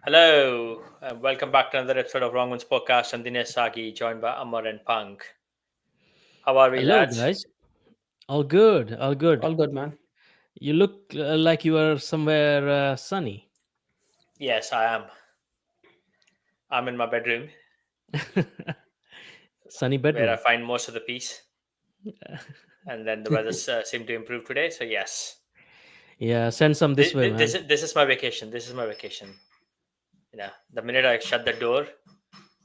Hello, welcome back to another episode of Wrong Ones Podcast. I'm Dinesh Sagi, joined by Amar and Punk. How are we, Hello, lads? guys. All good, all good. All good, man. You look like you are somewhere sunny. Yes, I am. I'm in my bedroom Sunny where I bedroom. find most of the peace, and then the weather seemed to improve today. So yes, Yeah, send some this way, man. this is my vacation. This is my vacation. The minute I shut the door,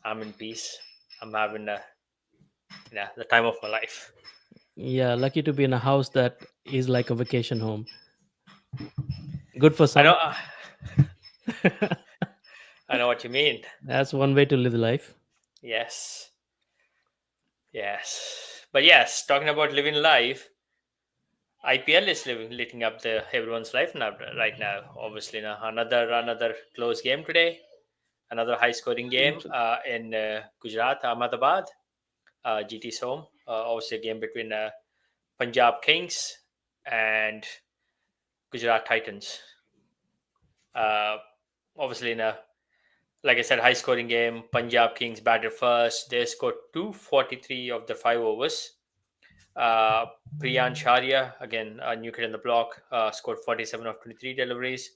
I'm in peace. I'm having the time of my life. Yeah, lucky to be in a house that is like a vacation home. Good for I know, some. I know what you mean. That's one way to live life. Yes, yes, but yes, talking about living life. IPL is lighting up everyone's life now, right now. Obviously, now another close game today, another high scoring game in Gujarat, Ahmedabad, GT's home. Obviously, a game between Punjab Kings and Gujarat Titans. Uh, obviously, like I said, high scoring game. Punjab Kings batted first. They scored 243 of the 5 overs. Uh, Priyan Sharia, again, a new kid in the block, scored 47 of 23 deliveries.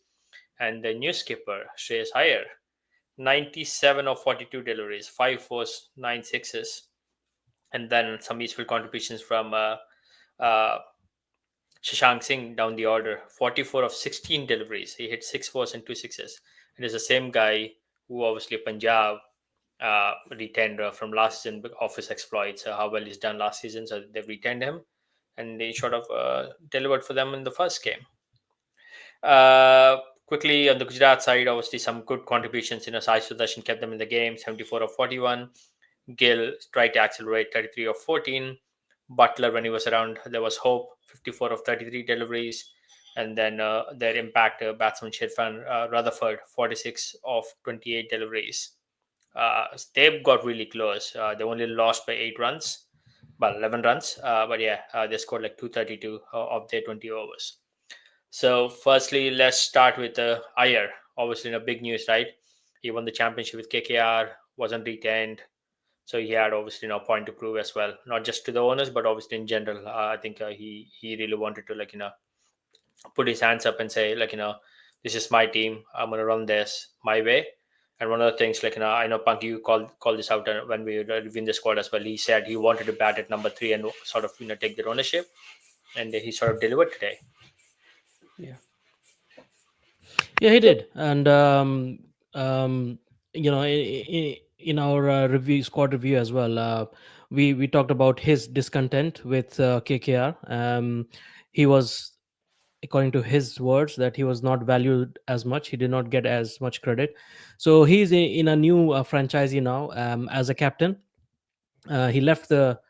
And the new skipper, Shreyas Iyer, 97 of 42 deliveries, 5 fours, 9 sixes. And then some useful contributions from uh, Shashank Singh down the order, 44 of 16 deliveries. He hit 6 fours and 2 sixes. And it's the same guy who obviously Punjab retained from last season of his exploits, how well he's done last season. So they've retained him and they sort of delivered for them in the first game. Quickly on the Gujarat side, obviously some good contributions. Sai Sudarshan kept them in the game, 74 of 41. Gill tried to accelerate, 33 of 14. Butler, when he was around, there was hope, 54 of 33 deliveries. And then their impact batsman Shirfan Rutherford, 46 of 28 deliveries. They got really close. They only lost by 8 runs, well, 11 runs. But yeah, they scored like 232 of their 20 overs. So, firstly, let's start with Iyer. Obviously, big news, right? He won the championship with KKR, wasn't retained, so he had obviously no point to prove as well, not just to the owners, but obviously in general. I think he really wanted to put his hands up and say this is my team. I'm gonna run this my way. And one of the things I know Punk, you called this out when we were reviewing the squad as well. He said he wanted to bat at number three and sort of take their ownership, and he sort of delivered today. Yeah. Yeah, he did. And, um, in our squad review as well, we talked about his discontent with KKR. He was, according to his words, that he was not valued as much. He did not get as much credit. So he's in a new franchisee now, as a captain. He left the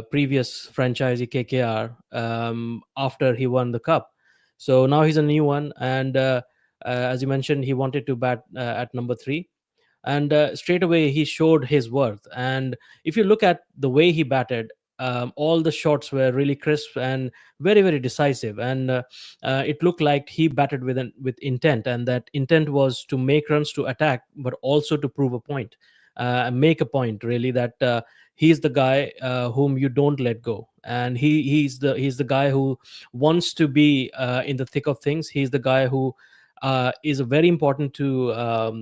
previous franchisee KKR, after he won the cup. So now he's a new one, and as you mentioned, he wanted to bat at number three, and straight away he showed his worth. And if you look at the way he batted, all the shots were really crisp and very, very decisive, and it looked like he batted with intent, and that intent was to make runs, to attack, but also to prove a point, make a point, really, that he's the guy whom you don't let go. And he's the guy who wants to be in the thick of things. He's the guy who is very important to a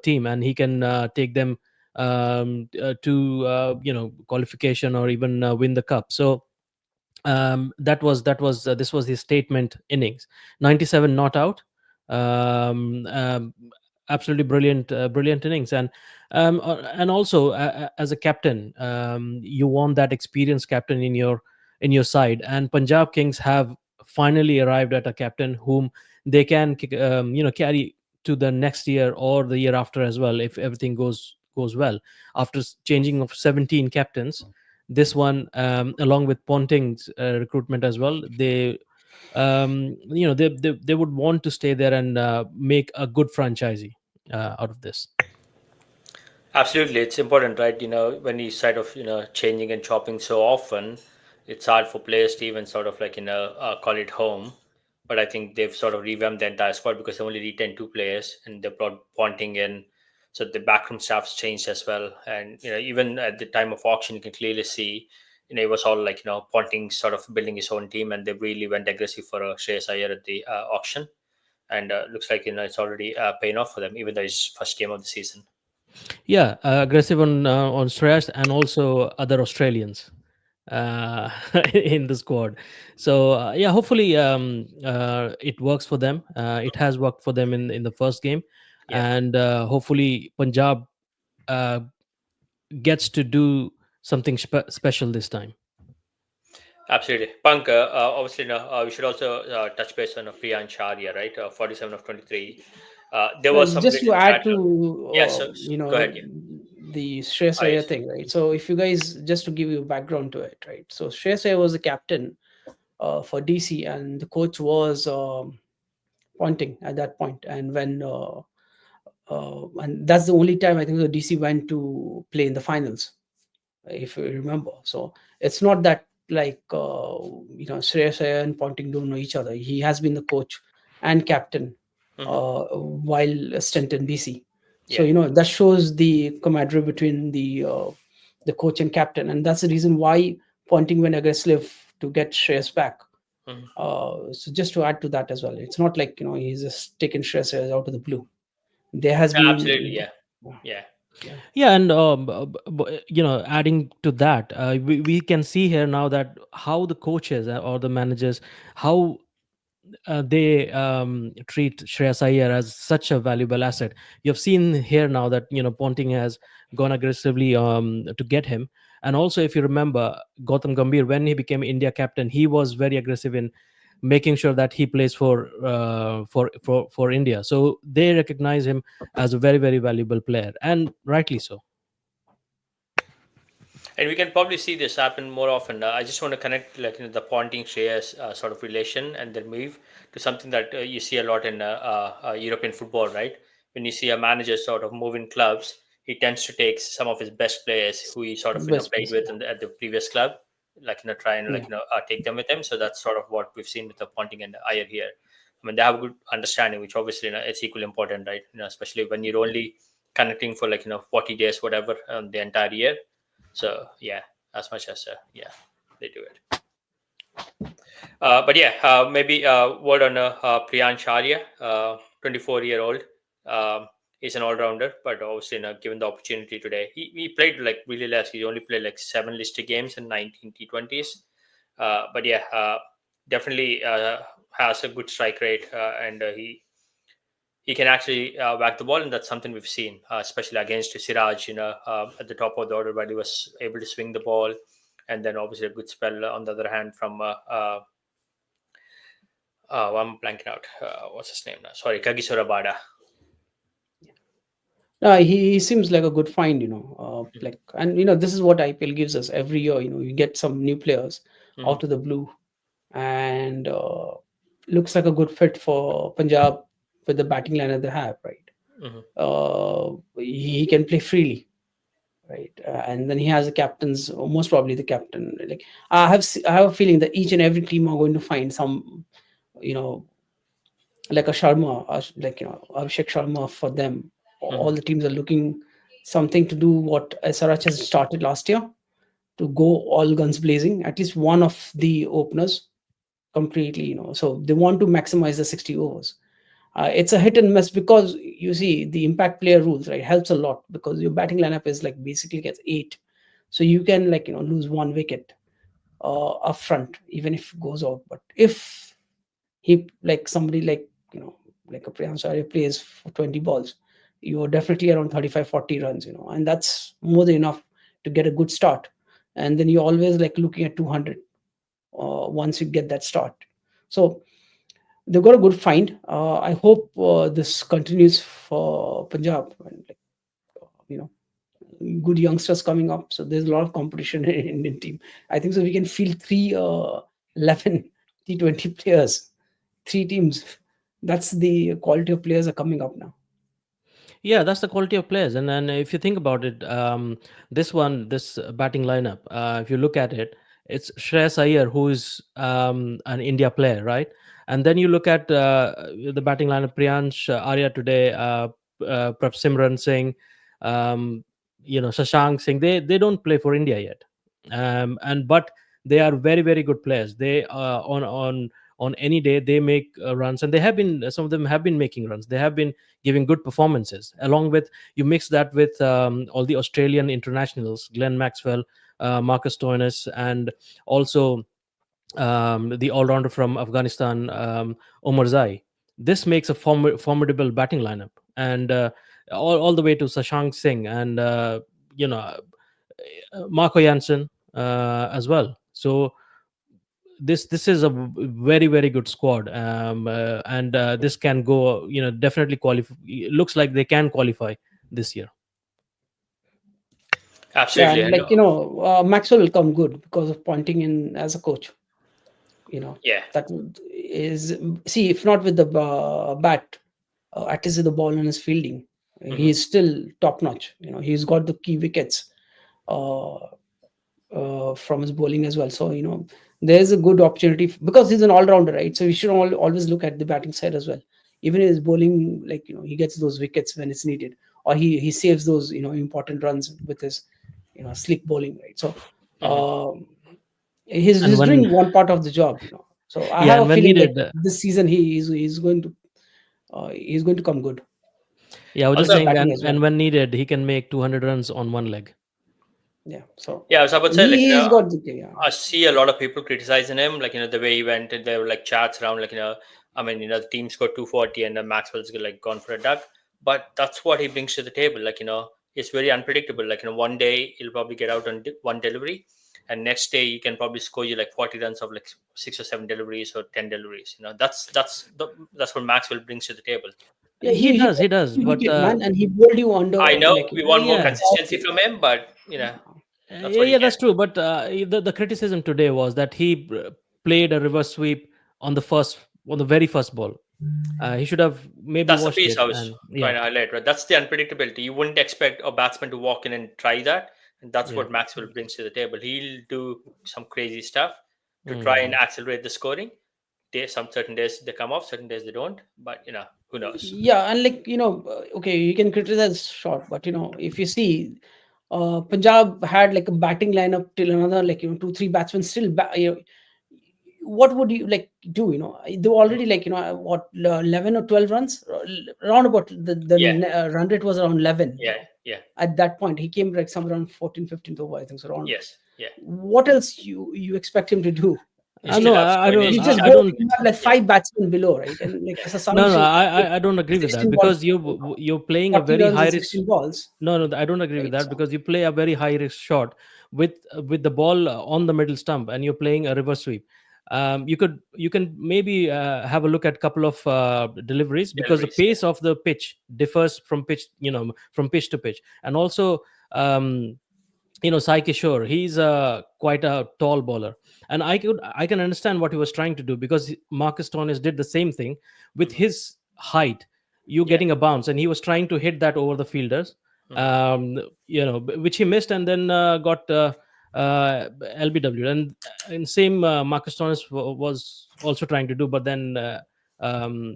team, and he can take them to qualification, or even win the cup. So this was his statement innings. 97 not out. um, um, Absolutely brilliant, brilliant innings. And also, as a captain, you want that experienced captain in your side, and Punjab Kings have finally arrived at a captain whom they can carry to the next year or the year after as well, if everything goes well. After changing of 17 captains, this one, along with Ponting's recruitment as well, they would want to stay there and make a good franchisee out of this. Absolutely, it's important, right? When you sort of changing and chopping so often, it's hard for players to even sort of call it home. but I think they've sort of revamped the entire squad because they only retain two players and they brought Ponting in. So the backroom staff's changed as well. And even at the time of auction, you can clearly see, it was all like Ponting sort of building his own team, and they really went aggressive for Shreyas Iyer at the auction. And looks like it's already paying off for them, even though it's first game of the season. Yeah, aggressive on Shreyas and also other Australians uh, in the squad. So yeah, hopefully it works for them. It has worked for them in the first game, Yeah. and hopefully Punjab uh, gets to do something special this time. Absolutely. Punk, obviously, we should also touch base on Priyan Charya, right? 47 of 23. There was some Just great to add chatter. to Yes, so, go ahead. Yeah. the Shreyas Ah, Iyer yes. thing, right? So if you guys, just to give you background to it, right? So Shreyas Iyer was the captain for DC, and the coach was Ponting at that point. And and that's the only time I think the DC went to play in the finals, if you remember. So it's not that like Shreyas Iyer and Ponting don't know each other. He has been the coach and captain Hmm. while stint in DC. So Yeah. that shows the camaraderie between the coach and captain, and that's the reason why Ponting went aggressive to get Shreyas back. Hmm. So just to add to that as well, it's not like he's just taken Shreyas out of the blue. There has Absolutely. been Yeah. Yeah. yeah, Yeah, and adding to that, we can see here now that how the coaches or the managers, how they treat Shreyas Iyer as such a valuable asset. You've seen here now that Ponting has gone aggressively to get him, and also if you remember Gautam Gambhir, when he became India captain, he was very aggressive in making sure that he plays for India. So they recognize him as a very very valuable player, and rightly so. And we can probably see this happen more often. I just want to connect, like, the Ponting shares sort of relation and then move to something that you see a lot in European football, right? When you see a manager sort of moving clubs, he tends to take some of his best players who he sort of best played place. with at the previous club, like try and Yeah. take them with him. So that's sort of what we've seen with the Ponting and Ayer here. I mean, they have a good understanding, which obviously it's equally important, right? Especially when you're only connecting for 40 days, whatever, the entire year. So yeah, as much as yeah, they do it. But yeah, maybe word on Priyan Charya, 24-year-old. He's an all-rounder, but obviously, given the opportunity today, he played like really less. He only played like 7 listed games and 19 T20s. But yeah, definitely has a good strike rate, and he can actually whack the ball, and that's something we've seen, especially against Siraj, at the top of the order, where he was able to swing the ball, and then obviously a good spell on the other hand from I'm blanking out. What's his name now? Sorry, Kagisora Bada. No, he seems like a good find, like, and this is what IPL gives us every year. You get some new players Mm-hmm. out of the blue, and looks like a good fit for Punjab with the batting lineup they have, right? Hmm. He can play freely, right? And then he has the captains, or most probably the captain. Like I have a feeling that each and every team are going to find some, you know, like a Sharma, like Abhishek Sharma for them. All Hmm. the teams are looking something to do what SRH has started last year, to go all guns blazing. At least one of the openers completely, so they want to maximize the 60 overs. It's a hit and miss because you see the impact player rules, right? Helps a lot because your batting lineup is like basically gets eight, so you can like lose one wicket up front even if it goes out. But if he like somebody like a Priyansh Arya plays for 20 balls, you're definitely around 35, 40 runs, and that's more than enough to get a good start. And then you're always like looking at 200 once you get that start. So they've got a good find. I hope this continues for Punjab, and like you know good youngsters coming up. So there's a lot of competition in Indian team. I think so. We can feel three 11 T20 players, three teams. That's the quality of players are coming up now. Yeah, that's the quality of players. And then if you think about it, this batting lineup, if you look at it, it's Shreyas Iyer, who is an India player, right? And then you look at the batting lineup: Priyansh Arya today, perhaps Simran Singh, um, Shashank Singh. They don't play for India yet, and but they are very very good players. They on any day they make runs, and they have been, some of them have been making runs. They have been giving good performances. Along with, you mix that with all the Australian internationals, Glenn Maxwell, Marcus Stoinis, and also the all-rounder from Afghanistan, Omar Zai. This makes a formidable batting lineup, and all the way to Sashank Singh and you know Marco Janssen as well. So this is a very very good squad, and this can go, definitely qualify. Looks like they can qualify this year. Yeah, Absolutely. and And like Maxwell will come good because of Pointing in as a coach. yeah. That is, see, if not with the bat, at least with the ball and his fielding, he Hmm. is still top notch. He's got the key wickets uh, from his bowling as well. So there's a good opportunity because he's an all rounder, right? So you should always look at the batting side as well. Even his bowling, like he gets those wickets when it's needed, or he saves those important runs with his slick bowling, right? So. Hmm. Um, he's And he's when doing one part of the job. So I yeah, have and a when feeling like needed, he's going to come good yeah, I was just Also, saying, batting and as well. when needed, he can make 200 runs on one leg. Yeah, so yeah, I was about to say, he's got the, yeah. I see a lot of people criticizing him, the way he went, and there were like chats around, I mean, the team scored 240 and then Maxwell's like gone for a duck. But that's what he brings to the table. It's very unpredictable. One day he'll probably get out on one delivery, and next day he can probably score you like 40 runs of like 6 or 7 deliveries or 10 deliveries. That's what Maxwell brings to the table. Yeah, He he does, he bowled does, you but wicket, man, and he bowled you under I know like we want more yeah, consistency powerfully. from him, but that's yeah, what you yeah, get. that's true. But the criticism today was that he played a reverse sweep on the very first ball. He should have maybe That's the watched piece it, I was and trying yeah, to highlight, right? That's the unpredictability. You wouldn't expect a batsman to walk in and try that. And that's yeah. what Maxwell brings to the table. He'll do some crazy stuff to try and Mm. accelerate the scoring. Some certain days they come off, certain days they don't. But who knows? Yeah, and like okay, you can criticize shot, but if you see, Punjab had like a batting lineup till another, like 2 3 batsmen still what would you like do? They were already like what 11 or 12 runs, around about Yeah, run rate was around 11. yeah, yeah. At that point he came like somewhere around 14 15th over, I think, so around. Yes, yeah. What else you expect him to do? He No, still have I Stoinis. don't. He's He just still I have, going don't. to have like yeah, 5 batsmen below, right? And like yeah. Sasank No, no, Singh, I don't agree with that, 16 balls, because you're playing a 40 very runs high in risk. 16 balls, No, no, I don't agree with right? that, So because you play a very high risk shot with the ball on the middle stump, and you're playing a reverse sweep. You can maybe have a look at a couple of deliveries, because the Deliveries, yeah. pace of the pitch differs from from pitch to pitch, and also um, Sai Kishore, he's quite a tall bowler, and I can understand what he was trying to do, because Marcus Stoinis did the same thing with Hmm. his height. You Yeah. getting a bounce, and he was trying to hit that over the fielders, Hmm. which he missed, and then got LBW, and same Marcus Stoinis was also trying to do, but then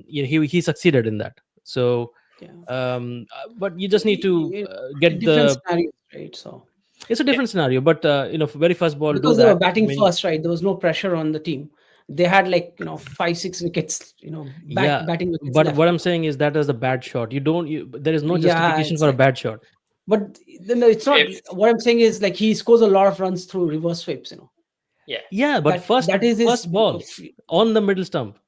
he succeeded in that. So, yeah, but you just need to get different the scenarios, right? So it's a Yeah. different scenario, but very first ball, do because they were that. I batting mean, first, right? There was no pressure on the team. They had like 5 6 wickets, yeah, batting wickets but left. what I'm saying is that is a bad shot. You don't. There is no Yeah, justification for a exactly. bad shot. But then it's not. If What I'm saying is like he scores a lot of runs through reverse sweeps. yeah, Yeah, but That is his. first ball on the middle stump.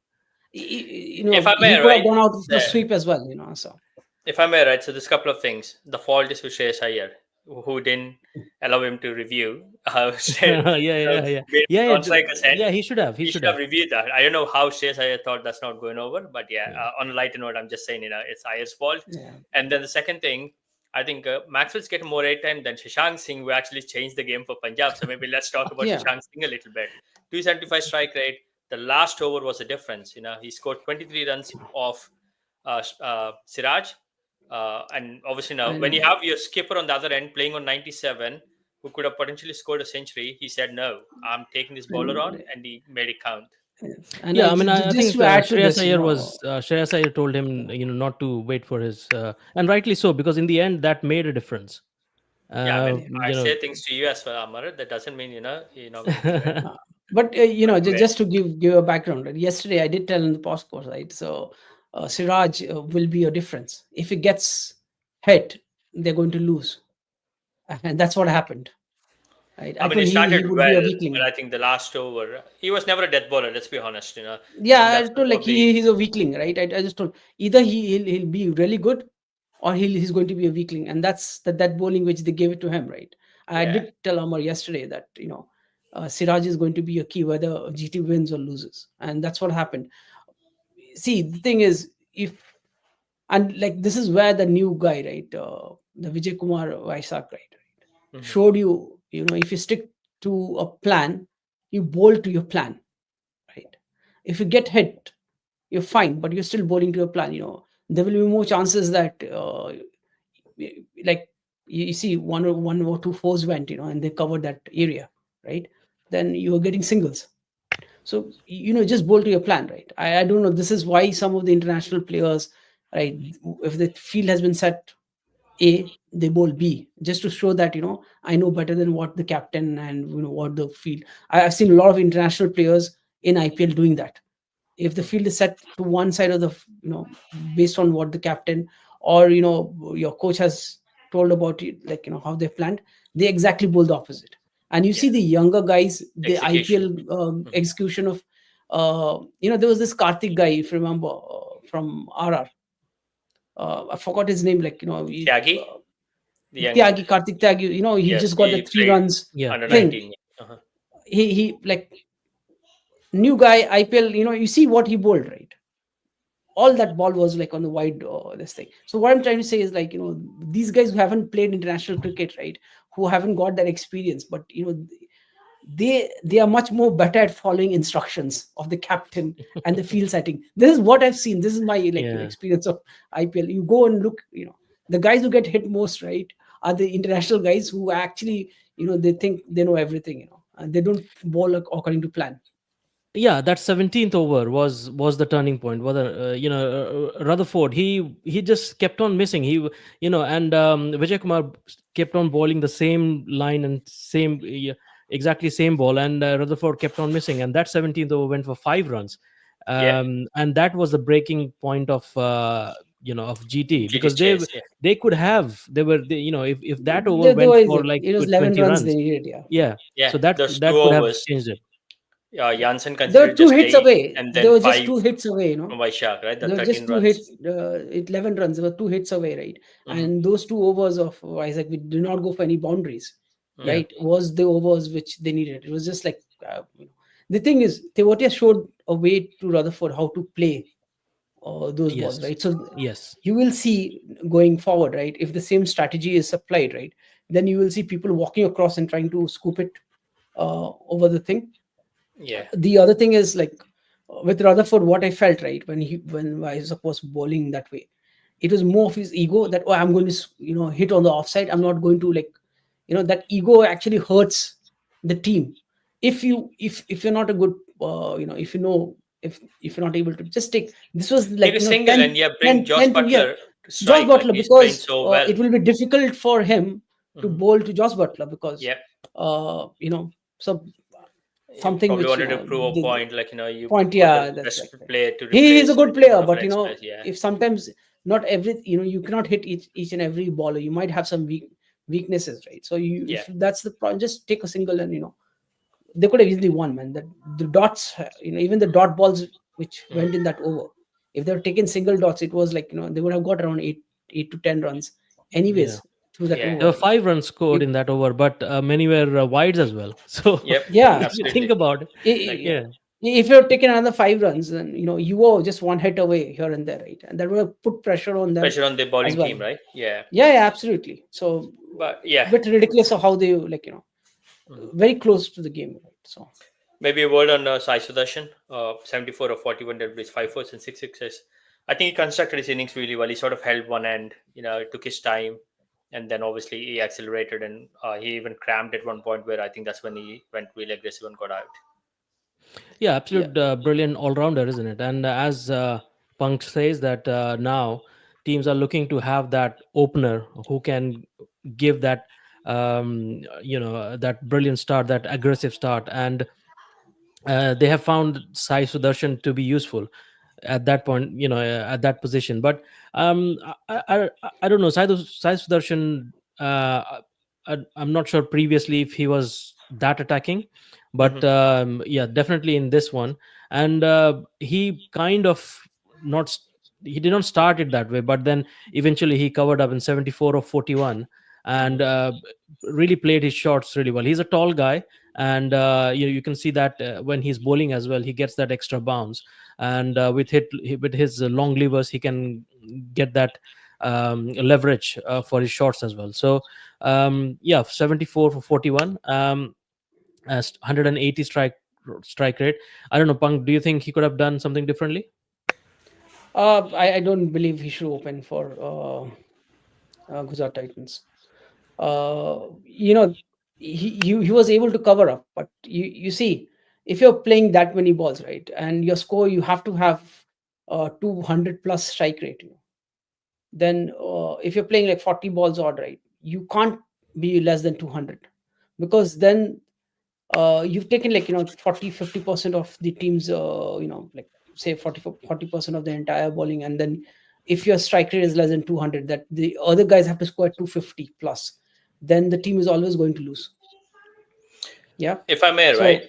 if I He may, could have right? gone out for The, sweep as well. So if I may, right? So there's a couple of things. The fault is with Shreyas Iyer, who didn't allow him to review. Yeah, yeah, yeah, yeah, yeah. Non-striker sent. Yeah, he should have. He He should should have have. reviewed that. I don't know how Shreyas Iyer thought that's not going over, but yeah. Yeah. On a lighter note, I'm just saying, it's Iyer's fault. yeah, And then the second thing, I think Maxwell's getting more airtime than Shashank Singh, who actually changed the game for Punjab. So maybe let's talk about yeah, Shashank Singh a little bit. 275 strike rate. The last over was a difference. He scored 23 runs off Siraj. And obviously now, when you and have your skipper on the other end playing on 97, who could have potentially scored a century. He said, "No, I'm taking this bowler on," And and he made it count. yes. And Yeah, I mean, I just think to add to Shreyas this, Iyer was Shreyas Iyer told him, not to wait for his, and rightly so, because in the end that made a difference. Yeah, I mean, I You know, say things to you as well, Amar. That doesn't mean you're not going to win. but But just to give a background, right? Yesterday I did tell in the post course, right? So Siraj will be a difference. If he gets hit, they're going to lose, and that's what happened. Right? I I mean, he told he started would be a well, but weakling. I think the last over, he was never a death bowler. Let's be honest. I think Yeah, I that's told like probably he's a weakling, right? I just told either he'll be really good, or he's going to be a weakling, and that's that bowling which they gave it to him, right? I yeah. did tell Amar yesterday that Siraj is going to be a key whether GT wins or loses, and that's what happened. See, the thing is, if and like this is where the new guy, right, the Vijay Kumar Vaisak, right, Hmm. showed you, if you stick to a plan, you bowl to your plan, right? If you get hit, you're fine, but you're still bowling to a plan. There will be more chances that like you see one or two fours went, and they covered that area, right? Then you're getting singles. So just bowl to your plan, right? I don't know. This is why some of the international players, right, if the field has been set A, they bowl B, just to show that I know better than what the captain and what the field. I've seen a lot of international players in IPL doing that. If the field is set to one side of the based on what the captain or your coach has told about it, like how they planned, they exactly bowl the opposite. And you Yeah. see the younger guys, the Execution. IPL Mhm. execution of there was this Karthik guy, if you remember, from RR. I forgot his name, like Tyagi, the young, Tyagi, Karthik Tyagi, he yes, just got the he three played runs yeah, under yeah, thing. 19. Uh-huh. He like new guy IPL, you see what he bowled, right? All that ball was like on the wide this thing. So what I'm trying to say is, like these guys who haven't played international cricket, right, who haven't got that experience, but they are much more better at following instructions of the captain and the field setting. This is what I've seen. This is my yeah. experience of IPL. You go and look, the guys who get hit most, right, are the international guys who actually they think they know everything, and they don't bowl according to plan. Yeah, that 17th over was the turning point. Whether Rutherford, he just kept on missing. And Vijay Kumar kept on bowling the same line and same exactly same ball, and Rutherford kept on missing. And that 17th over went for 5 runs, Yeah, and that was the breaking point of of GT, GT because chase. Yeah, they could have they were they, if that over went Otherwise, for like it was 11 20 runs they runs, needed. Yeah, yeah, yeah. so that Those two that could have overs, changed it. Janssen there were considered two just hits 8, away. and There then were just 5 two hits away. from Vaishak, right? The There were 13 just two runs. hits. 11 runs. There were two hits away, right? Hmm. And those two overs of Isaac, we did not go for any boundaries, Yeah. Hmm. right? Was the overs which they needed. It was just like the thing is, Tewatia showed a way to Rutherford how to play those balls, Yes. right? So Yes. you will see going forward, right? If the same strategy is applied, right, then you will see people walking across and trying to scoop it over the thing. Yeah, The other thing is, like with Rutherford, what I felt, right, when I was bowling that way, it was more of his ego that, oh, I'm going to hit on the offside. I'm not going to, like, that ego actually hurts the team. If you're not a good if if you're not able to just take, this was hit like a single, and 10 yeah, bring 10 Josh 10 to, yeah, Butler to Josh strike. Like Butler, he's playing because so well. it will be difficult for him to Hmm. bowl to Josh Butler, because Yeah, so you something probably which wanted to prove a the point. Like point, you put the yeah, that's best right, right. player to He's a replace good one player, of the but next players. Yeah, if sometimes not every, you cannot hit each and every bowler, you might have some weaknesses, right? So yeah. if that's the problem, just take a single, and they could have easily won, man. That the dots, even the dot balls which Mhm. went in that over, if they were taken single dots, it was like, they would have got around 8 to 10 runs Yeah. anyways through that Yeah. There were over, right? 5 runs scored If, in that over, but many were wides as well. So Yep. yeah, if you so think Absolutely. about it, Like i- yeah, if you're taking another 5 runs, then you were just one hit away here and there, right? And that would have put pressure on them pressure on the as bowling well. team, right? Yeah. Yeah, yeah, absolutely. So But yeah, bit ridiculous of how they, like, mhm. very close to the game, right? So Maybe a word on Sai Sudarshan. 74 or 41 deliveries, 5 fours and 6 sixes. I think he constructed his innings really well. He sort of held one end. It took his time. and then obviously he accelerated, and he even cramped at one point where I think that's when he went really aggressive and got out. Yeah, Yeah. absolute brilliant all rounder, isn't it? And as Punk says that now teams are looking to have that opener who can give that that brilliant start, that aggressive start, and they have found Sai Sudarshan to be useful at that point, at that position. But I don't know. Sai Sudarshan, I'm not sure previously if he was that attacking, but Hmm. yeah, definitely in this one. And he kind of not. He did not start it that way, but then eventually he covered up in 74 of 41, and Hmm. really played his shots really well. He's a tall guy, and you can see that when he's bowling as well, he gets that extra bounce, and with his long levers he can get that leverage for his shots as well. So yeah, 74 for 41, as 180 strike rate. I don't know, Punk, do you think he could have done something differently? I don't believe he should open for Gujarat Titans. You know, he was able to cover up, but you see, if you're playing that many balls, right, and your score, you have to have 200 plus strike rate. Then if you're playing like 40 balls odd, right, you can't be less than 200, because then you've taken like 40-50% of the team's like say 40% of the entire bowling, and then if your strike rate is less than 200, that the other guys have to score 250 plus, then the team is always going to lose. Yeah. If I may, right? So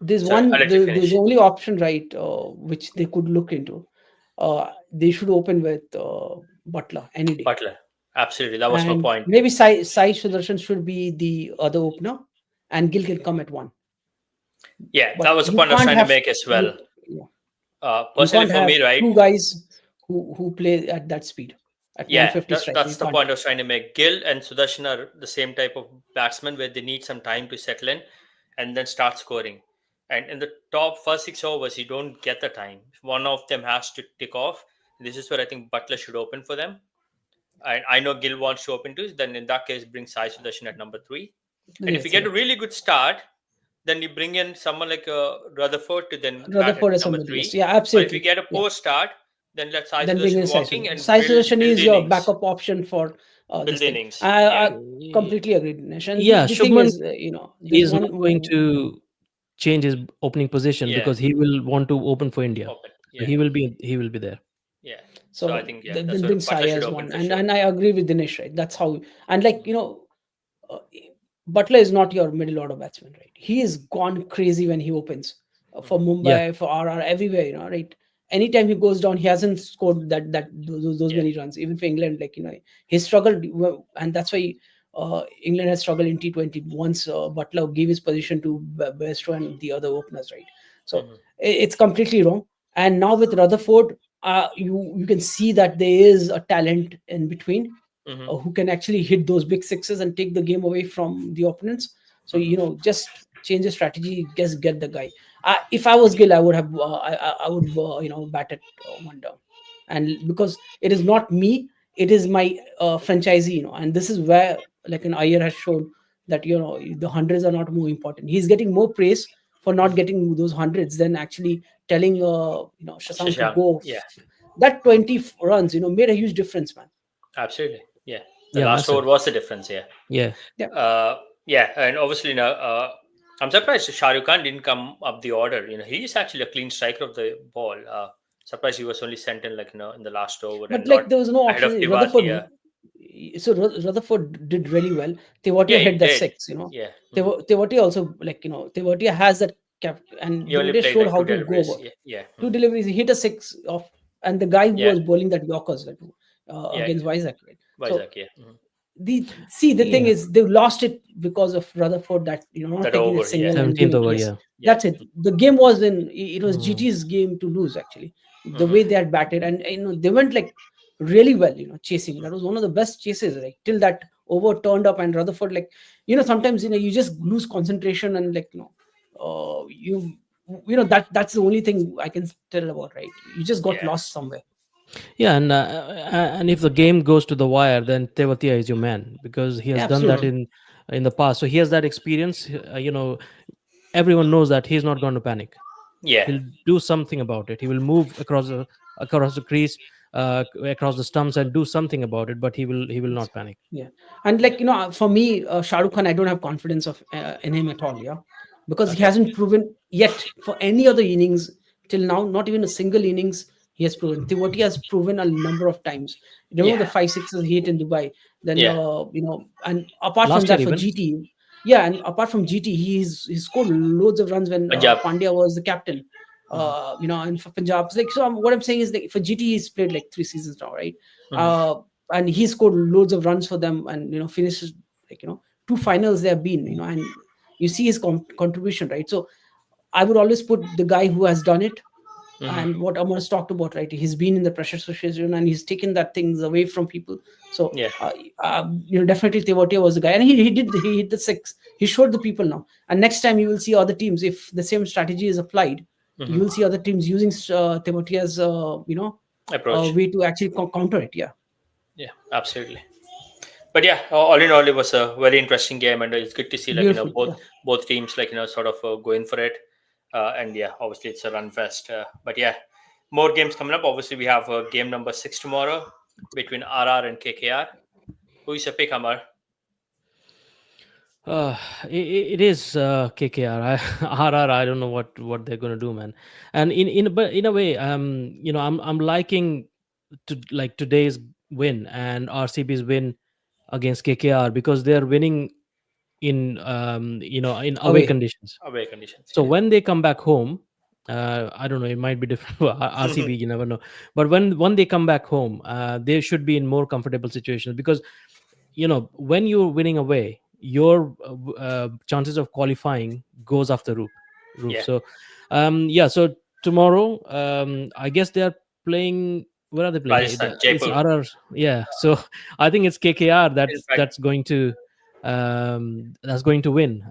there's Sorry, I'll one let you there's finish. only option, right, which they could look into. They should open with Butler any day, Butler. Absolutely. That was my and point. maybe Sai Sudarshan should be the other opener, and Gill can come at one. Yeah, that But was the point I was trying to make as well. yeah, you Personally, can't for have me, right? two guys who play at that speed at Yeah, 150 strike. that's You the can't. point I was trying to make. Gill and Sudarshan are the same type of batsmen where they need some time to settle in and then start scoring. And in the top first 6 overs, you don't get the time. One of them has to tick off. This is where I think Butler should open for them. And I know Gill wants to open too. Then in that case, bring Sai Sudarshan at number 3. And if you Yes, get yeah. a really good start, then you bring in someone like Rutherford to then bat at Rutherford is number somebody. Yes, 3. yeah, Or if you absolutely. get a Yeah. poor start, then let Sai Then bring in Sudarshan Sai walk in Sudarshan. and Sai Sudarshan build is the your innings. backup option for Build this the thing. innings. Yeah. I Y- completely agree, Dinesh. And yeah, the thing Shubman is, there's is not one. going to change his opening position Yeah. because he will want to open for India. Open. So Yeah. he will be there. Yeah. So I So think, yeah, then that's bring what Sai Butler should as open one, for and sure. I agree with Dinesh, right? That's how. And like uh, Butler is not your middle order batsman, right? He is gone crazy when he opens for Hmm. Yeah, Mumbai, for RR, everywhere, right? Anytime he goes down, he hasn't scored those Yeah. many runs. Even for England, like he struggled, and that's why England has struggled in T20 once Butler gave his position to Bairstow and the other openers, right? So Hmm. it's completely wrong. And now with Rutherford, you can see that there is a talent in between Hmm. who can actually hit those big sixes and take the game away from the opponents. So Hmm. just change the strategy, just get the guy. If I was Gill, I would have I would bat at one down, and because it is not me, it is my franchisee, and this is where like an Iyer has shown that the hundreds are not more important. He's getting more praise for not Hmm. getting those hundreds than actually telling Shashank to Shashank. go. Yeah. That 20 runs made a huge difference, man. Absolutely. Yeah. The yeah, last massive. over was the difference. Yeah. Yeah, Yeah. Yeah. And obviously, I'm surprised Shah Rukh Khan didn't come up the order. He is actually a clean striker of the ball. Surprised he was only sent in in the last over and But not like there was no ahead of option. Tiwati. So Rutherford did really well. Yeah, Tewatia he hit that did. six. Yeah. Hmm. Tewatia also, like Tewatia has that cap, and He only Tewatia played showed like how two to go deliveries. about Yeah. Yeah. two Hmm. deliveries. He hit a six off, and the guy who Yeah. was bowling that Yorkers, like, Yeah. against Vizag, right? So Vizag. Yeah. Hmm. the thing yeah. is they lost it because of Rutherford, that not That taking that over. Yeah. single and 17th giving. over. Yes, Yeah. Yeah. that's it. The game was it was Mm. GT's game to lose, actually. The way Hmm. they had batted, and they went like really well, chasing. That was one of the best chases, like till that over turned up, and Rutherford, like, sometimes you just lose concentration, and like you that's the only thing I can tell about, right? You just got Yeah. lost somewhere. Yeah, and if the game goes to the wire, then Tewatia is your man because he has done that Absolutely. Mhm. in the past. So he has that experience. Everyone knows that he's not going to panic. Yeah. He'll do something about it. He will move across the crease, across the stumps, and do something about it. But he will not panic. Yeah, and like for me, Shah Rukh Khan, I don't have confidence of in him at all. Yeah, because he Okay. hasn't proven yet for any other innings till now. Not even a single innings he has proven. Tiwati has proven a number of times. Remember the Yeah. five sixes he hit in Dubai. Then Yeah. and apart from Last year that for even. GT, yeah, and apart from GT, he scored loads of runs when Punjab. Pandya was the captain. Hmm. And for Punjab, it's like so. What I'm saying is like for GT, he's played like 3 seasons now, right? Hmm. Uh, and he scored loads of runs for them, and finishes like two finals they have been, and you see his contribution, right? So I would always put the guy who has done it. And Hmm. what Amar's talked about, right? He's been in the pressure situation and he's taken that things away from people. So Yeah. definitely Tewatia was the guy, and he hit the six. He showed the people now, and next time you will see other teams, if the same strategy is applied, you Hmm. will see other teams using Tewatia's Approach. way to actually counter it. Yeah, Yeah. Absolutely. But yeah, all in all, it was a very interesting game, and it's good to see beautiful. both Yeah. both teams sort of going for it. And yeah, obviously it's a run fest. But yeah, more games coming up. Obviously, we have game number 6 tomorrow between RR and KKR. Who is your pick, Amar? It is KKR. RR. I don't know what they're gonna do, man. And but in a way, I'm liking today's win and RCB's win against KKR because they're winning in away Away. conditions. Away conditions. So Yeah. when they come back home, I don't know, it might be different for RCB. You never know. But when they come back home, they should be in more comfortable situations because when you're winning away, your chances of qualifying goes off the roof. Yeah. So yeah, so tomorrow, I guess they are playing. Where are they playing? Rajasthan, It's Jaipur. RR. Yeah, so I think it's KKR In that's fact, that's going to win.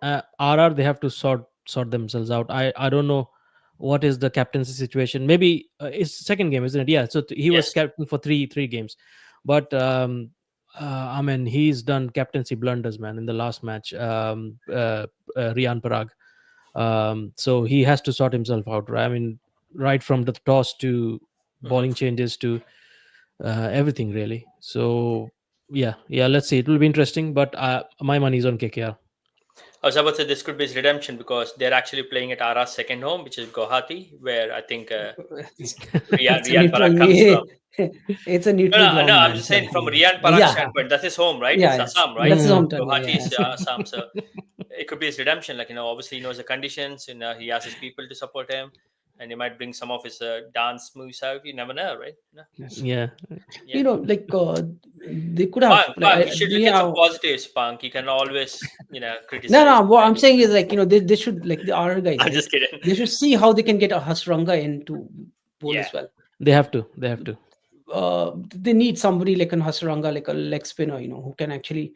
RR, they have to sort themselves out. I don't know what is the captaincy situation. Maybe it's second game, isn't it? Yeah. So he was yes. captain for three games, but I mean he's done captaincy blunders, man, in the last match. Rian Parag. So he has to sort himself out. Right? I mean, right from the toss to Hmm. bowling changes to everything really. So yeah. Let's see. It will be interesting, but my money is on KKR. I was about to say this could be his redemption because they're actually playing at R's second home, which is Guwahati, where I think It's a Rian neutral. Parag comes from. It's a No, neutral no, no. ground, I'm man. just So saying from Rian Parag's yeah, standpoint, that's his home, right? yeah, It's yes, Assam, right? that's his Mm. hometown. Yeah, Guwahati yeah, is Assam, so it could be his redemption. obviously he knows the conditions, and he has his people to support him, and he might bring some of his dance moves out. You never know, right? No? yes. Yeah. Yeah. Like they could have Punk, like Punk, you should look at some yeah. positives, Punk. You can always, No, criticize. no. What I'm saying is like they should like the other guys, I'm right? just kidding. They should see how they can get a Hasranga in to bowl Yeah. as well. They have to. They have to. They need somebody like an Hasranga, like a leg spinner, who can actually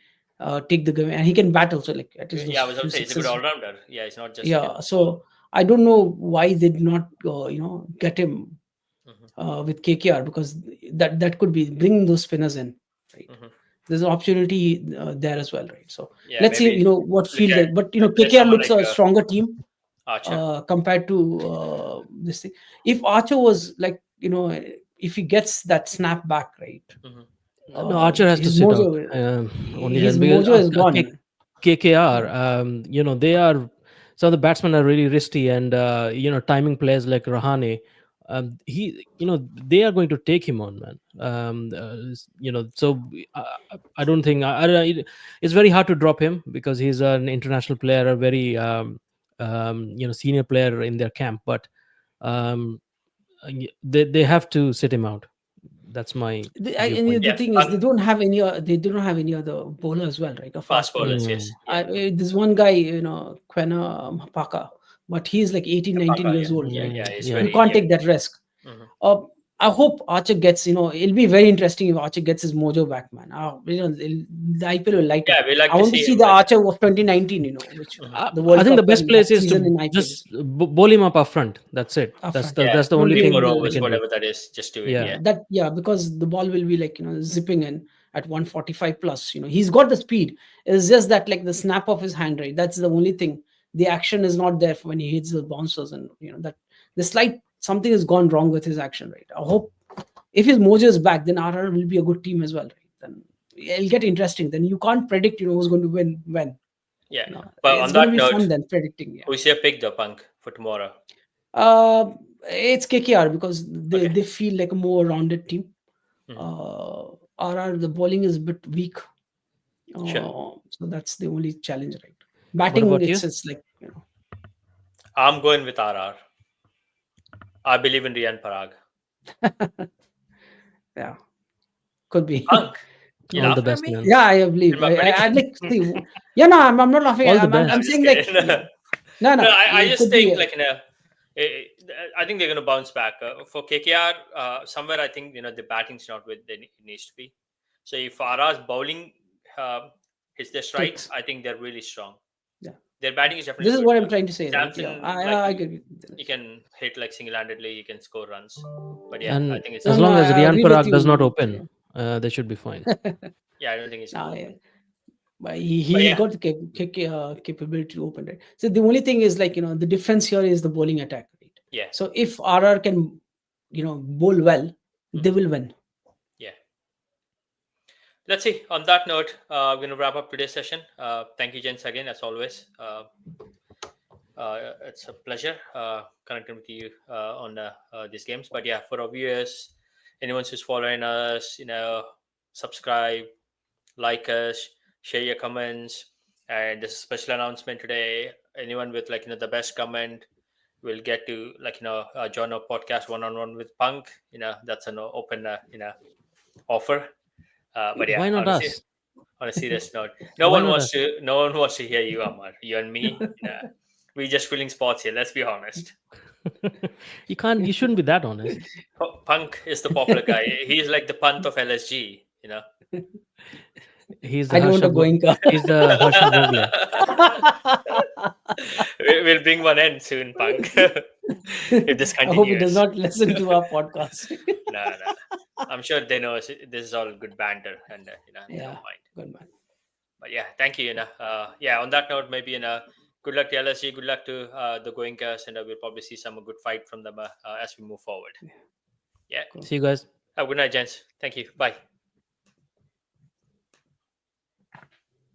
take the game, and he can bat also, like at least those Yeah, I was few about to say he's a good all sixes. rounder. Yeah, he's not just Yeah. So I don't know why they did not, get him Mhm, with KKR, because that could be bringing those spinners in, right? mhm. There's an opportunity there as well, right? So Yeah, let's see, maybe what look field at they. But replace KKR someone looks like a stronger team Archer. compared to this thing. If Archer was like, if he gets that snap back, right, Hmm. No, Archer has to his sit out. mojo, Only his then because mojo is gone. KKR, Yeah. they are some of the batsmen are really risky, and timing players like Rahane. They are going to take him on, man. So I don't think it's very hard to drop him because he's an international player, a very senior player in their camp. But um, they have to sit him out. That's my And viewpoint. the Yeah, thing is, they don't have any other bowler as well, right? A fast fast bowler. bowlers. Mm. Yes. Yeah. There's one guy, Quena Mapaka, but he's like 18, 19 Paka. Yeah. years old, Yeah. right? Yeah. Mm, It's You yeah. very can't young. take that risk. Hmm. Uh, I hope Archer gets, it'll be very interesting if Archer gets his mojo back, man. The IPL will light up. Yeah, we like I to want to see see him the like. Archer of 2019, which Mhm. the I World think the Cup best and place that is season to in IPL. just bowl him up up front. That's it. That's Upfront. the, Yeah, that's the Don't only give three, him four thing the they overs, can do. whatever that is, just do it. Yeah. Yeah, because the ball will be like zipping in at 145 plus. He's got the speed. It's just that like the snap of his hand, right? That's the only thing. The action is not there when he hits the bouncers, and that the slight something has gone wrong with his action, right? I hope if his mojo is back, then RR will be a good team as well, right? Then it'll get interesting. Then you can't predict, who's going to win when. yeah. But It's on going to that be fun note, then predicting. Yeah. who's your pick, though, Punk, for tomorrow? It's KKR because they, Okay, they feel like a more rounded team. Mhm. Uh, RR, the bowling is a bit weak. Sure. So that's the only challenge, right? What Batting, about it's you? it's like I'm going with RR. I believe in Rian Parag. yeah, could be. Punk, you All the laughing at best, me? man. Yeah, I believe. In my I'd prediction? like to see. Yeah, no, I'm not laughing. All the I'm, I'm, No, I'm I'm best. just saying like, kidding. yeah. No, No, no, I it just could be. think like eh, I think they're going to bounce back for KKR. Somewhere I think the batting's not where it needs to be. So if RR's bowling hits their stride, Clicks. I think they're really strong. Yeah, Their batting is definitely this is good. what I'm trying to say, right? Yeah, Samson, like I you, agree. you can hit like single-handedly, you can score runs. But yeah, I And think it's No, as no, long as I Riyan agree with Parag does not you. open, they should be fine. yeah, I don't think he's going No, to yeah. open. But But he's yeah, got the capability to open it. So the only thing is like the difference here is the bowling attack, right? yeah, So if RR can bowl well, they mhm, will win. yeah. Let's see. On that note, we're going to wrap up today's session. Thank you, gents, again as always. It's a pleasure connecting with you on these games. But yeah, for our viewers, anyone who's following us, subscribe, like us, share your comments. And this special announcement today. Anyone with the best comment will get to join our podcast one on one with Punk. That's an open offer. But yeah, Why not honestly, us? on a serious note, Why not us? no one wants to hear you, Amar. You and me, we just filling spots here. Let's be honest. You can't. You shouldn't be that honest. Punk is the popular guy. He's like the punt of LSG. He's the I don't want Harsha. to go in car. He's the Harsha Vogle. We'll bring one end soon, Punk. If this I hope he does continues. not listen to our podcast. No, no. I'm sure they know this is all good banter, and they don't Yeah, mind. good man. But yeah, thank you. Yeah. On that note, maybe good luck to LSG. Good luck to the Goenkas, and we'll probably see some good fight from them as we move forward. Yeah. Cool. See you guys. Have a good night, gents. Thank you. Bye.